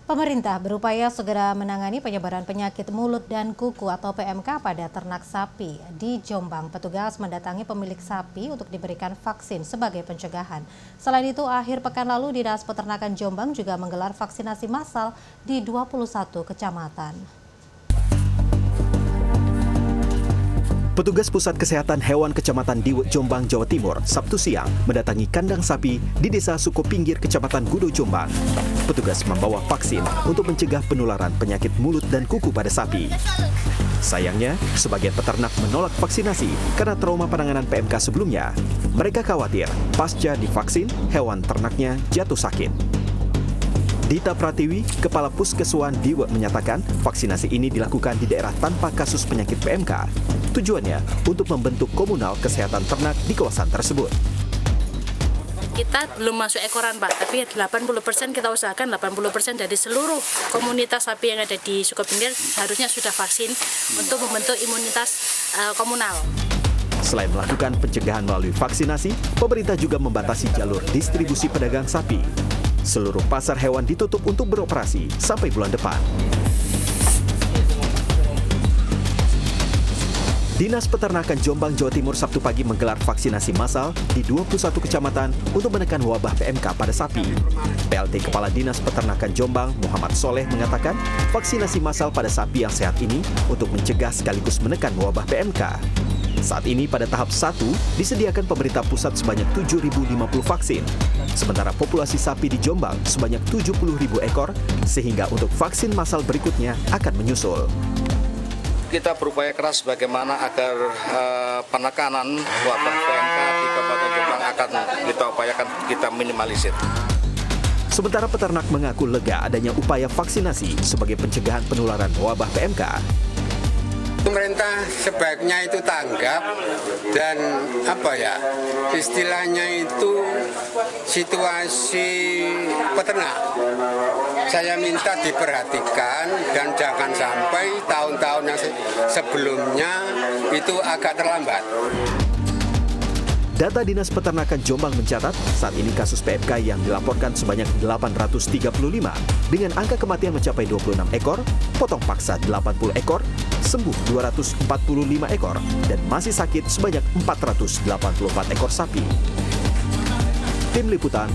Pemerintah berupaya segera menangani penyebaran penyakit mulut dan kuku atau PMK pada ternak sapi. Di Jombang, petugas mendatangi pemilik sapi untuk diberikan vaksin sebagai pencegahan. Selain itu, akhir pekan lalu Dinas Peternakan Jombang juga menggelar vaksinasi massal di 21 kecamatan. Petugas Pusat Kesehatan Hewan Kecamatan Diwe, Jombang, Jawa Timur, Sabtu siang mendatangi kandang sapi di Desa Suko Pinggir, Kecamatan Gudo, Jombang. Petugas membawa vaksin untuk mencegah penularan penyakit mulut dan kuku pada sapi. Sayangnya, sebagian peternak menolak vaksinasi karena trauma penanganan PMK sebelumnya. Mereka khawatir pasca divaksin, hewan ternaknya jatuh sakit. Dita Pratiwi, Kepala Puskeswan Diwe menyatakan vaksinasi ini dilakukan di daerah tanpa kasus penyakit PMK. Tujuannya untuk membentuk komunal kesehatan ternak di kawasan tersebut. Kita belum masuk ekoran, Pak, tapi 80% kita usahakan 80% dari seluruh komunitas sapi yang ada di Sukopinggir harusnya sudah vaksin untuk membentuk imunitas komunal. Selain melakukan pencegahan melalui vaksinasi, pemerintah juga membatasi jalur distribusi pedagang sapi. Seluruh pasar hewan ditutup untuk beroperasi sampai bulan depan. Dinas Peternakan Jombang, Jawa Timur Sabtu pagi menggelar vaksinasi massal di 21 kecamatan untuk menekan wabah PMK pada sapi. PLT Kepala Dinas Peternakan Jombang, Muhammad Soleh mengatakan vaksinasi massal pada sapi yang sehat ini untuk mencegah sekaligus menekan wabah PMK. Saat ini pada tahap 1 disediakan pemerintah pusat sebanyak 7.050 vaksin. Sementara populasi sapi di Jombang sebanyak 70.000 ekor, sehingga untuk vaksin massal berikutnya akan menyusul. Kita berupaya keras bagaimana agar penekanan wabah PMK di Kabupaten Jombang akan kita upayakan kita minimalisir. Sementara peternak mengaku lega adanya upaya vaksinasi sebagai pencegahan penularan wabah PMK. Pemerintah sebaiknya itu tanggap dan istilahnya itu situasi peternak. Saya minta diperhatikan dan jangan sampai tahun-tahun yang sebelumnya itu agak terlambat. Data Dinas Peternakan Jombang mencatat saat ini kasus PMK yang dilaporkan sebanyak 835 dengan angka kematian mencapai 26 ekor, potong paksa 80 ekor, sembuh 245 ekor, dan masih sakit sebanyak 484 ekor sapi. Tim Liputan